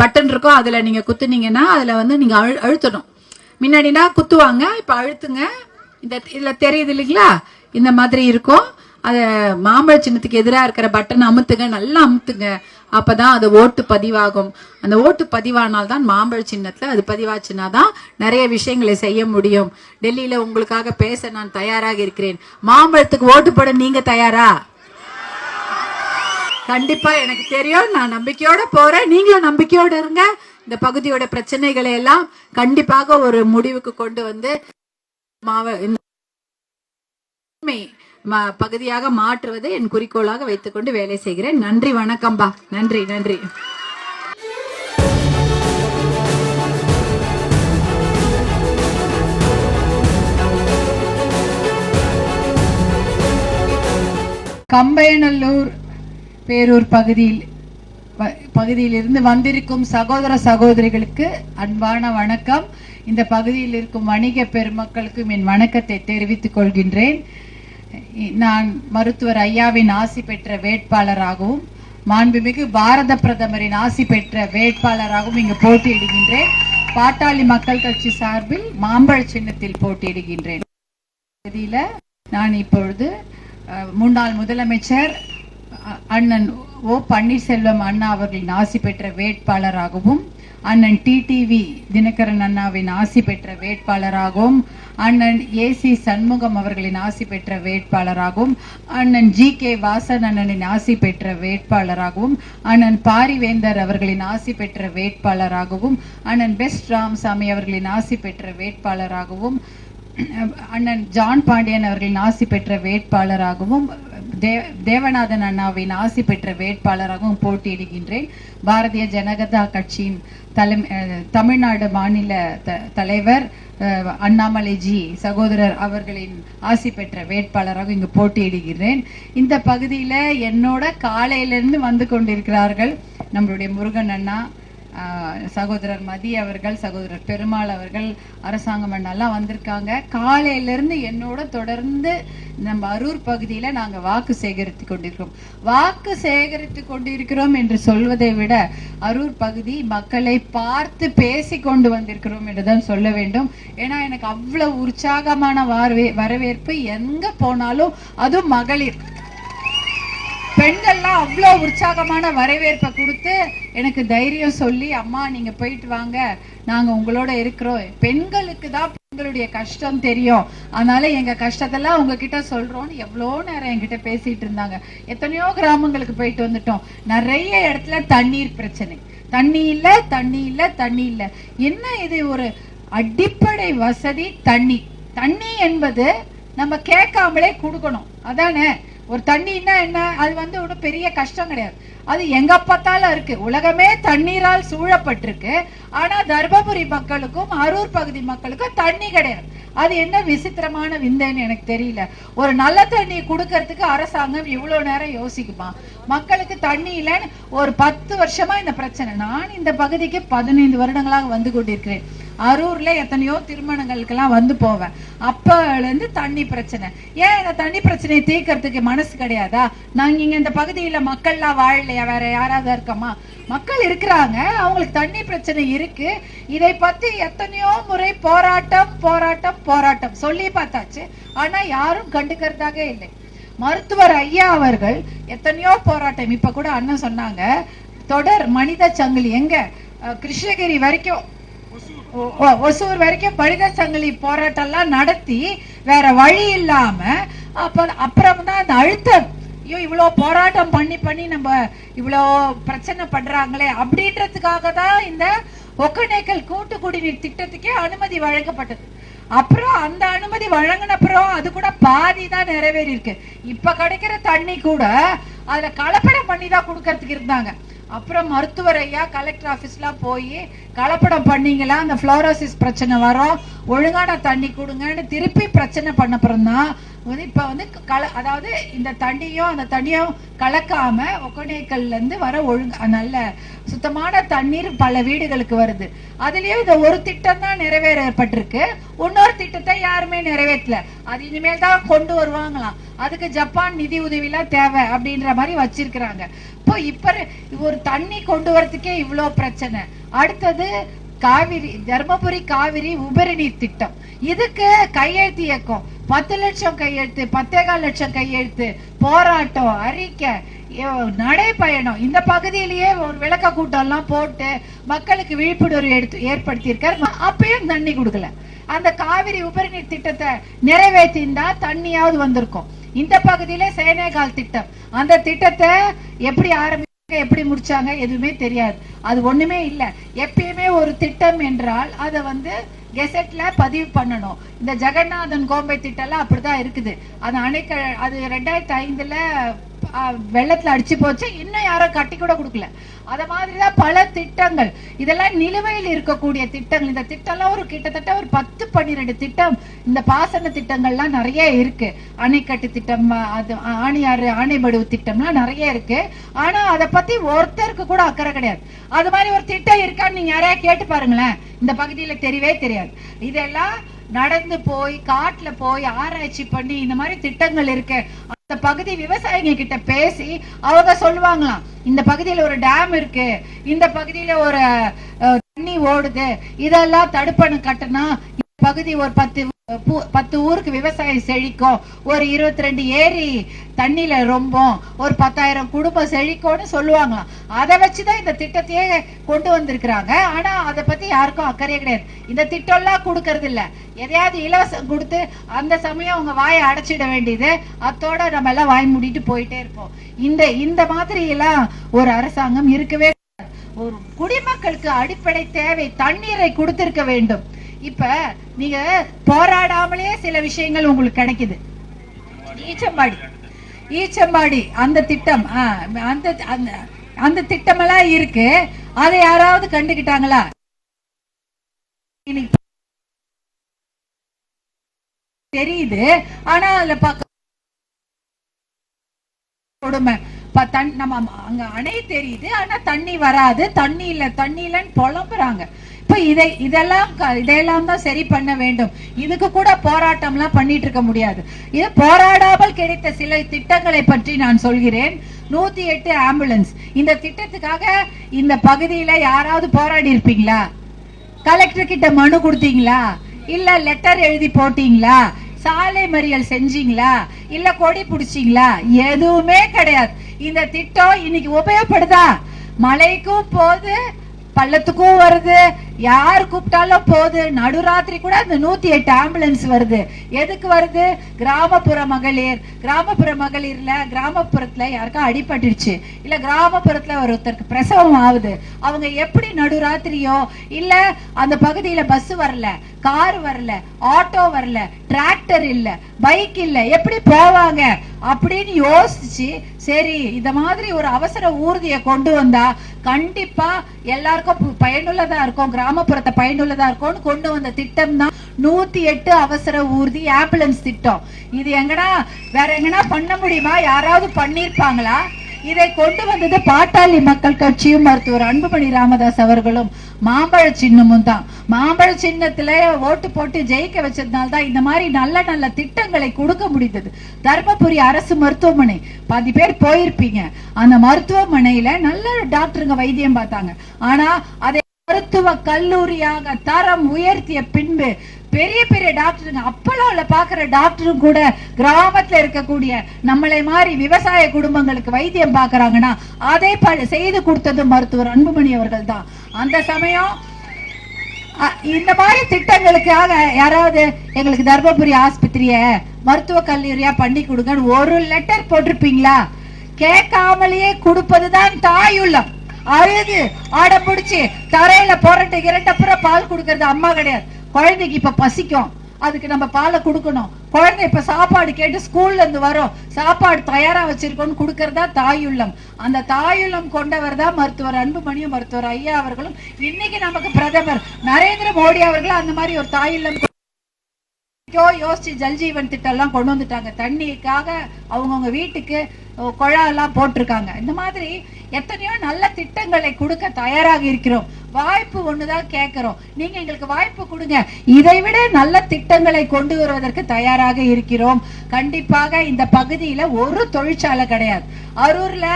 பட்டன் இருக்கும். அதுல நீங்க குத்துனீங்கன்னா அதுல நீங்க அழுத்தணும். முன்னாடினா குத்துவாங்க, இப்ப அழுத்துங்க. இதுல தெரியுது இல்லைங்களா, இந்த மாதிரி இருக்கும். அத மாம்பழ சின்னத்துக்கு எதிராக இருக்கிற பட்டன் அமுத்துங்க, நல்லா அமுத்துங்க. அப்பதான் அது ஓட்டு பதிவாகும். அந்த ஓட்டு பதிவானால்தான் மாம்பழ சின்னத்துல அது பதிவாச்சுனாதான் நிறைய விஷயங்களை செய்ய முடியும். டெல்லியில உங்களுக்காக பேச நான் தயாராக இருக்கிறேன். மாம்பழத்துக்கு ஓட்டு போட நீங்க தயாரா? கண்டிப்பா எனக்கு தெரியும். நான் நம்பிக்கையோட போறேன், நீங்களும் நம்பிக்கையோட இருங்க. இந்த பகுதியோட பிரச்சனைகளை எல்லாம் கண்டிப்பாக ஒரு முடிவுக்கு கொண்டு வந்து பகுதியாக மாற்றுவதை என் குறிக்கோளாக வைத்துக்கொண்டு வேலை செய்கிறேன். நன்றி, வணக்கம்பா. நன்றி நன்றி. கம்பையநல்லூர் பேரூர் பகுதியிலிருந்து வந்திருக்கும் சகோதர சகோதரிகளுக்கு அன்பான வணக்கம். இந்த பகுதியில் இருக்கும் வணிக பெருமக்களுக்கும் என் வணக்கத்தை தெரிவித்துக் கொள்கின்றேன். நான் மருத்துவர் ஐயாவின் ஆசி பெற்ற வேட்பாளராகவும் மாண்புமிகு பாரத பிரதமரின் ஆசி பெற்ற வேட்பாளராகவும் இங்கு போட்டியிடுகின்றேன். பாட்டாளி மக்கள் கட்சி சார்பில் மாம்பழ சின்னத்தில் போட்டியிடுகின்றேன். பகுதியில நான் இப்பொழுது முன்னாள் முதலமைச்சர் அண்ணன் ஓ பன்னீர்செல்வம் அண்ணா அவர்களின் ஆசி பெற்ற வேட்பாளராகவும், அண்ணன் டிடிவி தினகரன் அண்ணாவின் ஆசி பெற்ற வேட்பாளராகவும், அண்ணன் ஏசி சண்முகம் அவர்களின் ஆசி பெற்ற வேட்பாளராகவும், அண்ணன் GK வாசன் அண்ணனின் ஆசி பெற்ற வேட்பாளராகவும், அண்ணன் பாரிவேந்தர் அவர்களின் ஆசி பெற்ற வேட்பாளராகவும், அண்ணன் பெஸ்ட் ராமசாமி அவர்களின் ஆசி பெற்ற வேட்பாளராகவும், அண்ணன் ஜான் பாண்டியன் அவர்களின் ஆசி பெற்ற வேட்பாளராகவும், தேவநாதன் அண்ணாவின் ஆசி பெற்ற வேட்பாளராகவும் போட்டியிடுகின்றேன். பாரதிய ஜனதா கட்சியின் தமிழ்நாடு மாநில தலைவர் அண்ணாமலை சகோதரர் அவர்களின் ஆசி பெற்ற வேட்பாளராக இங்கு போட்டியிடுகிறேன். இந்த பகுதியில என்னோட காலையிலிருந்து வந்து கொண்டிருக்கிறார்கள் நம்மளுடைய முருகன் அண்ணா, சகோதரர் மதி அவர்கள், சகோதரர் பெருமாள் அவர்கள், அரசாங்கம் அண்ணாலாம் வந்திருக்காங்க. காலையிலிருந்து என்னோட தொடர்ந்து நம்ம அரூர் பகுதியில நாங்க வாக்கு சேகரித்து கொண்டிருக்கிறோம் என்று சொல்வதை விட அரூர் பகுதி மக்களை பார்த்து பேசி கொண்டு வந்திருக்கிறோம் என்றுதான் சொல்ல வேண்டும். ஏன்னா எனக்கு அவ்வளவு உற்சாகமான வரவேற்பு எங்க போனாலும், அதுவும் மகளிர் பெண்கள்லாம் அவ்வளோ உற்சாகமான வரவேற்பை கொடுத்து எனக்கு தைரியம் சொல்லி, அம்மா நீங்க போயிட்டு வாங்க, நாங்க உங்களோட இருக்கிறோம். பெண்களுக்கு தான் பெண்களுடைய கஷ்டம் தெரியும், அதனால எங்க கஷ்டத்தெல்லாம் உங்ககிட்ட சொல்றோம்னு எவ்வளோ நேரம் என்கிட்ட பேசிட்டு இருந்தாங்க. எத்தனையோ கிராமங்களுக்கு போயிட்டு வந்துட்டோம். நிறைய இடத்துல தண்ணீர் பிரச்சனை, தண்ணி இல்ல. என்ன இது, ஒரு அடிப்படை வசதி தண்ணி என்பது நம்ம கேட்காமலே கொடுக்கணும், அதானே? ஒரு தண்ணின்னா என்ன, அது ஒன்றும் பெரிய கஷ்டம் கிடையாது. அது எங்க பார்த்தாலும் இருக்கு. உலகமே தண்ணீரால் சூழப்பட்டிருக்கு. ஆனா தர்மபுரி மக்களுக்கும் அரூர் பகுதி மக்களுக்கும் தண்ணி கிடையாது. அது என்ன விசித்திரமான விந்தைன்னு எனக்கு தெரியல. ஒரு நல்ல தண்ணி கொடுக்கறதுக்கு அரசாங்கம் இவ்வளவு நேரம் யோசிக்குமா? மக்களுக்கு தண்ணி இல்லைன்னு ஒரு 10 வருஷமா இந்த பிரச்சனை. நான் இந்த பகுதிக்கு 15 வருடங்களாக வந்து கொண்டிருக்கிறேன். அரூர்ல எத்தனையோ திருமணங்களுக்கு எல்லாம் வந்து போவேன். அப்பல இருந்து தண்ணி பிரச்சனை. ஏன் இந்த தண்ணி பிரச்சனையை தீர்க்கறதுக்கு மனசு கிடையாதா? நாங்க இங்க இந்த பகுதியில மக்கள்லாம் வாழலையா? வேற யாராவது இருக்கமா? மக்கள் இருக்கிறாங்க, அவங்களுக்கு தண்ணி பிரச்சனை இருக்கு. இதை பத்தி எத்தனையோ முறை போராட்டம் சொல்லி பார்த்தாச்சு. ஆனா யாரும் கண்டுக்கிறதாக இல்லை. மருத்துவர் ஐயா அவர்கள் எத்தனையோ போராட்டம், இப்ப கூட அண்ணன் சொன்னாங்க, தொடர் மனித சங்கிலி எங்க கிருஷ்ணகிரி வரைக்கும், ஒசூர் வரைக்கும் மனித சங்கிலி போராட்டம் எல்லாம் நடத்தி வேற வழி இல்லாம அப்புறம் தான் அந்த அழுத்தம், ஐயோ இவ்வளவு போராட்டம் பண்ணி நம்ம இவ்வளோ பிரச்சனை பண்றாங்களே அப்படின்றதுக்காக தான் இந்த ஒகேனக்கல் கூட்டு குடிநீர் திட்டத்துக்கே அனுமதி வழங்கப்பட்டது. அப்புறம் அந்த அனுமதி வழங்கின அப்புறம் அது கூட பாதி தான் நிறைவேறி இருக்கு. இப்ப கிடைக்கிற தண்ணி கூட அதுல கலப்படம் பண்ணி தான் கொடுக்கறதுக்கு இருந்தாங்க. அப்புறம் மருத்துவர் ஐயா கலெக்டர் ஆபீஸ்லாம் போய் கலப்படம் பண்ணீங்களா, அந்த ஃப்ளோரோசிஸ் பிரச்சனை வரும், ஒழுங்கான தண்ணி கொடுங்கன்னு திருப்பி பிரச்சனை பண்ணப்புறம் தான் இப்ப வந்து அதாவது இந்த தண்ணியும் அந்த தண்ணியும் கலக்காம ஒகேனக்கல்ல இருந்து வர நல்ல சுத்தமான தண்ணீர் பல வீடுகளுக்கு வருது. அதுலயும் இந்த ஒரு திட்டம் தான் நிறைவேறப்பட்டிருக்கு, இன்னொரு திட்டத்தை யாருமே நிறைவேற்றல. அது இனிமேல் தான் கொண்டு வருவாங்களாம். அதுக்கு ஜப்பான் நிதி உதவி எல்லாம் தேவை அப்படின்ற மாதிரி வச்சிருக்கிறாங்க. இப்ப ஒரு தண்ணி கொண்டு வரதுக்கே இவ்வளவு பிரச்சனை. அடுத்தது காவிரி, தர்மபுரி காவிரி உபரி நீர் திட்டம், இதுக்கு கையெழுத்து இயக்கம் 10 லட்சம் கையெழுத்து, 10.25 லட்சம் கையெழுத்து, போராட்டம், அறிக்கை, நடைபயணம். இந்த பகுதியிலேயே ஒரு விளக்க கூட்டம் எல்லாம் போட்டு மக்களுக்கு விழிப்புணர்வு ஏற்படுத்தியிருக்காரு. அப்பயும் தண்ணி கொடுக்கல. அந்த காவிரி உபரி நீர் திட்டத்தை நிறைவேற்றிருந்தா தண்ணியாவது வந்திருக்கும். இந்த பகுதியில சேனேகால் திட்டம், அந்த திட்டத்தை எப்படி ஆரம்பிச்சாங்க, எப்படி முடிச்சாங்க எதுவுமே தெரியாது. அது ஒண்ணுமே இல்லை. எப்பயுமே ஒரு திட்டம் என்றால் அதை வந்து கெசட்ல பதிவு பண்ணணும். இந்த ஜெகநாதன் கோம்பை திட்டம் அப்படிதான் இருக்குது. அது அது 2005ல வெள்ளத்துல அடிச்சு போச்சு, இன்னும் யாரும் கட்டி கூட கொடுக்கல. அத மாதிரிதான் பல திட்டங்கள், இதெல்லாம் நிலுவையில் இருக்கக்கூடிய திட்டங்கள். இந்த திட்டம்லாம் ஒரு கிட்டத்தட்ட ஒரு 10-12 திட்டம், இந்த பாசன திட்டங்கள்லாம் நிறைய இருக்கு. அணைக்கட்டு திட்டம், அது ஆணியாறு ஆணைபடுவு திட்டம்லாம் நிறைய இருக்கு. ஆனா அதை பத்தி ஒருத்தருக்கு கூட அக்கறை கிடையாது. அது மாதிரி ஒரு திட்டம் இருக்கான்னு நீங்க யாரையா கேட்டு பாருங்களேன், இந்த பகுதியில தெரியவே தெரியாது. இதெல்லாம் நடந்து போய் காட்டுல போய் ஆராய்ச்சி பண்ணி இந்த மாதிரி திட்டங்கள் இருக்கு, அந்த பகுதி விவசாயிங்க கிட்ட பேசி அவங்க சொல்லுவாங்களாம், இந்த பகுதியில ஒரு டேம் இருக்கு, இந்த பகுதியில ஒரு தண்ணி ஓடுது, இதெல்லாம் தடுப்பணை கட்டினா பகுதி ஒரு 10 ஊருக்கு விவசாயம் செழிக்கும், ஒரு 22 ஏரி தண்ணியில ரொம்ப, ஒரு 10,000 குடும்பம் செழிக்கும்னு சொல்லுவாங்களாம். அதை வச்சுதான் இந்த திட்டத்தையே கொண்டு வந்திருக்கிறாங்க. ஆனா அதை பத்தி யாருக்கும் அக்கறையே கிடையாது. இந்த திட்டம் எல்லாம் கொடுக்கறது இல்ல, எதையாவது இலவசம் கொடுத்து அந்த சமயம் அவங்க வாயை அடைச்சிட வேண்டியது, அத்தோட நம்ம எல்லாம் வாய் மூடிட்டு போயிட்டே இருப்போம். இந்த மாதிரி எல்லாம் ஒரு அரசாங்கம் இருக்கவே. ஒரு குடிமக்களுக்கு அடிப்படை தேவை தண்ணீரை கொடுத்திருக்க வேண்டும். இப்ப நீங்க போராடாமலே சில விஷயங்கள் உங்களுக்கு கிடைக்குது. ஈச்சம்பாடி அந்த திட்டம், அந்த திட்டம் எல்லாம் இருக்கு. அதை யாராவது கண்டுகிட்டாங்களா? தெரியுது. ஆனா அதுல கொடுமை, நம்ம அங்க அணை தெரியுது, ஆனா தண்ணி வராது, தண்ணி இல்லன்னு புலம்புறாங்க. இதெல்லாம் தான் சரி பண்ண வேண்டும். இதுக்கு கூட போராட்டம் எல்லாம் பண்ணிட்டு இருக்க முடியாது. இது போராடாமல் கிடைத்த சில திட்டங்களை பற்றி நான் சொல்கிறேன். 108 ஆம்புலன்ஸ், இந்த திட்டத்துக்காக இந்த பகுதியில யாராவது போராடி இருப்பீங்களா? கலெக்டர் கிட்ட மனு கொடுத்தீங்களா? இல்ல லெட்டர் எழுதி போட்டீங்களா? சாலை மறியல் செஞ்சீங்களா? இல்ல கொடி பிடிச்சீங்களா? எதுவுமே கிடையாது. இந்த திட்டம் இன்னைக்கு உபயோகப்படுதா? மழைக்கும் போது, பள்ளத்துக்கும் வருது, யார் கூப்பிட்டாலும் போது. நடுராத்திரி கூட அந்த 108 ஆம்புலன்ஸ் வருது. எதுக்கு வருது? கிராமப்புற மகளிர்ல கிராமப்புறத்துல யாருக்கா அடிபட்டுருச்சு, இல்ல கிராமப்புறத்துல ஒருத்தருக்கு பிரசவம் ஆகுது, அவங்க எப்படி நடுராத்திரியோ, இல்ல அந்த பகுதியில பஸ் வரல, கார் வரல, ஆட்டோ வரல, டிராக்டர் இல்ல, பைக் இல்ல, எப்படி போவாங்க அப்படின்னு யோசிச்சு, சரி இந்த மாதிரி ஒரு அவசர ஊர்தியை கொண்டு வந்தா கண்டிப்பா எல்லாருக்கும் பயனுள்ளதா இருக்கும், கிராமப்புறத்தை பயனுள்ளதா இருக்கும்னு கொண்டு வந்த திட்டம் தான் 108 அவசர ஊர்தி ஆம்புலன்ஸ் திட்டம். இது வேற எங்கனா பண்ண முடியுமா? யாராவது பண்ணிருப்பாங்களா? இதை கொண்டு வந்தது பாட்டாளி மக்கள் கட்சியும் மருத்துவர் அன்புமணி ராமதாஸ் அவர்களும் மாம்பழ சின்னமும் தான். மாம்பழ சின்னத்துல ஓட்டு போட்டு ஜெயிக்க வச்சதுனால்தான் இந்த மாதிரி நல்ல நல்ல திட்டங்களை கொடுக்க முடிந்தது. தர்மபுரி அரசு மருத்துவமனை 10 பேர் போயிருப்பீங்க. அந்த மருத்துவமனையில நல்ல டாக்டருங்க வைத்தியம் பார்த்தாங்க. ஆனா அதை மருத்துவ கல்லூரியாக தரம் உயர்த்திய பின்பு பெரிய பெரிய டாக்டருங்க, அப்போலோல பாக்குற டாக்டரும் கூட கிராமத்துல இருக்கக்கூடிய நம்மளை மாதிரி விவசாய குடும்பங்களுக்கு வைத்தியம் பாக்குறாங்கன்னா அதை செய்து கொடுத்தது மருத்துவர் அன்புமணி அவர்கள் தான். அந்த சமயம் இந்த மாதிரி திட்டங்களுக்காக யாராவது எங்களுக்கு தர்மபுரி ஆஸ்பத்திரிய மருத்துவ கல்லூரியா பண்ணி கொடுங்கன்னு ஒரு லெட்டர் போட்டிருப்பீங்களா? கேட்காமலேயே கொடுப்பதுதான் தாயுள்ளம். அழுது ஆடம் பிடிச்சு தரையில புரட்டு இரட்டப்புறம் பால் குடுக்கறது அம்மா கிடையாது. குழந்தைக்கு இப்ப பசிக்கும், அதுக்கு நம்ம பாலை கொடுக்கணும். குழந்தை இப்ப சாப்பாடு கேட்டு ஸ்கூல்ல இருந்து வரும், சாப்பாடு தயாரா வச்சிருக்கோம்னு கொடுக்கறதா தாயுள்ளம். அந்த தாயுள்ளம் கொண்டவர் தான் மருத்துவர் அன்புமணியும் மருத்துவர் ஐயா அவர்களும். இன்னைக்கு நமக்கு பிரதமர் நரேந்திர மோடி அவர்களும் அந்த மாதிரி ஒரு தாயுள்ளம் யோசிச்சு ஜல்ஜீவன் திட்டம் எல்லாம் கொண்டு வந்துட்டாங்க. தண்ணிக்காக அவங்கவுங்க வீட்டுக்கு குழாயெல்லாம் போட்டிருக்காங்க. இந்த மாதிரி எத்தனையோ நல்ல திட்டங்களை கொடுக்க தயாராக இருக்கிறோம். வாய்ப்பு ஒண்ணுதான் கேட்கிறோம், நீங்க எங்களுக்கு வாய்ப்பு கொடுங்க. இதை விட நல்ல திட்டங்களை கொண்டு வருவதற்கு தயாராக இருக்கிறோம். கண்டிப்பாக இந்த பகுதியில ஒரு தொழிற்சாலை கிடையாது. அரூர்ல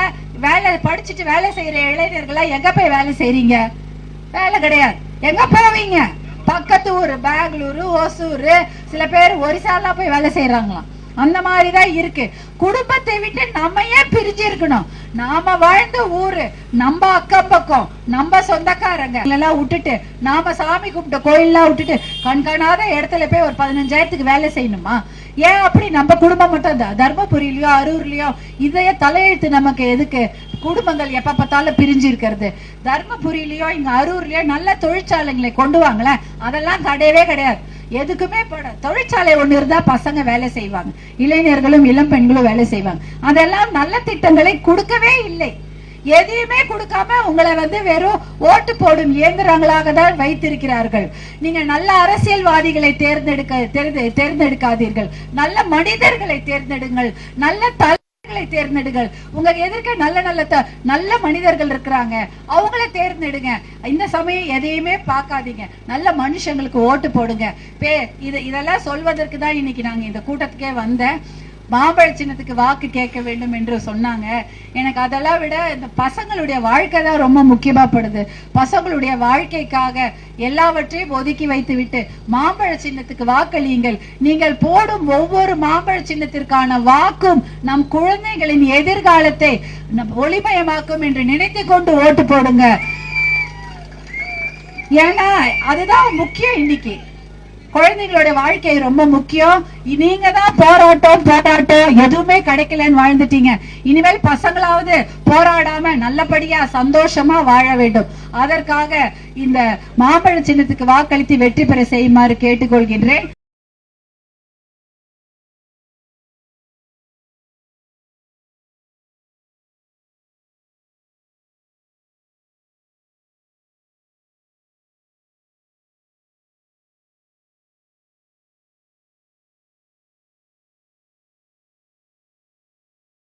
வேலை படிச்சுட்டு வேலை செய்யற இளைஞர்களா எங்க போய் வேலை செய்றீங்க? வேலை கிடையாது. எங்க போவீங்க? பக்கத்து ஊர் பெங்களூரு, ஒசூர், சில பேர் ஒரிசாலா போய் வேலை செய்யறாங்களாம். அந்த மாதிரிதான் இருக்கு. குடும்பத்தை விட்டு நம்ம ஏன் பிரிஞ்சு இருக்கணும்? நாம வாழ்ந்த ஊரு, நம்ம அக்கம் பக்கம், நம்ம சொந்தக்காரங்க எல்லாம் விட்டுட்டு, நாம சாமி கும்பிட்ட கோயில்லாம் விட்டுட்டு கண்காணாத இடத்துல போய் ஒரு 15,000க்கு வேலை செய்யணுமா? ஏன் அப்படி நம்ம குடும்பம் மட்டும் தர்மபுரியிலயோ அரூர்லயோ இதைய தலையெழுத்து நமக்கு எதுக்கு? குடும்பங்கள் எப்ப பார்த்தாலும் பிரிஞ்சு இருக்கிறது. தர்மபுரியிலயோ இங்க அரூர்லயோ நல்ல தொழிற்சாலைகளை கொண்டு வாங்களேன். அதெல்லாம் கிடையவே கிடையாது. எதுக்குமே தொழிற்சாலை ஒண்ணு இருந்தா பசங்க வேலை செய்வாங்க, இளைஞர்களும் இளம் பெண்களும் வேலை செய்வாங்க. அதெல்லாம் நல்ல திட்டங்களை கொடுக்கவே இல்லை. எதையுமே கொடுக்காம உங்களை வெறும் ஓட்டு போடும் இயந்திரங்களாக தான் வைத்திருக்கிறார்கள். நீங்க நல்ல அரசியல்வாதிகளை தேர்ந்தெடுக்காதீர்கள், நல்ல மனிதர்களை தேர்ந்தெடுங்கள், நல்ல தலைவர்களை தேர்ந்தெடுங்கள். உங்க எதிர்க்க நல்ல மனிதர்கள் இருக்கிறாங்க, அவங்கள தேர்ந்தெடுங்க. இந்த சமயம் எதையுமே பார்க்காதீங்க, நல்ல மனுஷங்களுக்கு ஓட்டு போடுங்க. இதெல்லாம் சொல்வதற்கு தான் இன்னைக்கு நாங்க இந்த கூட்டத்துக்கே வந்தேன். மாம்பழ சின்னத்துக்கு வாக்கு கேட்க வேண்டும் என்று சொன்னாங்க. எனக்கு அதெல்லாம் விட இந்த பசங்களுடைய வாழ்க்கை தான் ரொம்ப முக்கியமாப்படுது. பசங்களுடைய வாழ்க்கைக்காக எல்லாவற்றையும் ஒதுக்கி வைத்து விட்டு மாம்பழ சின்னத்துக்கு வாக்களியுங்கள். நீங்கள் போடும் ஒவ்வொரு மாம்பழ சின்னத்திற்கான வாக்கும் நம் குழந்தைகளின் எதிர்காலத்தை ஒளிமயமாக்கும் என்று நினைத்து கொண்டு ஓட்டு போடுங்க. ஏன்னா அதுதான் முக்கியம். இன்னைக்கு குழந்தைங்களோட வாழ்க்கை ரொம்ப முக்கியம். நீங்க தான் போராட்டம் எதுவுமே கிடைக்கலன்னு வாழ்ந்துட்டீங்க. இனிமேல் பசங்களாவது போராடாம நல்லபடியா சந்தோஷமா வாழ வேண்டும். அதற்காக இந்த மாம்பழ சின்னத்துக்கு வாக்களித்து வெற்றி பெற செய்யுமாறு கேட்டுக்கொள்கின்றேன்.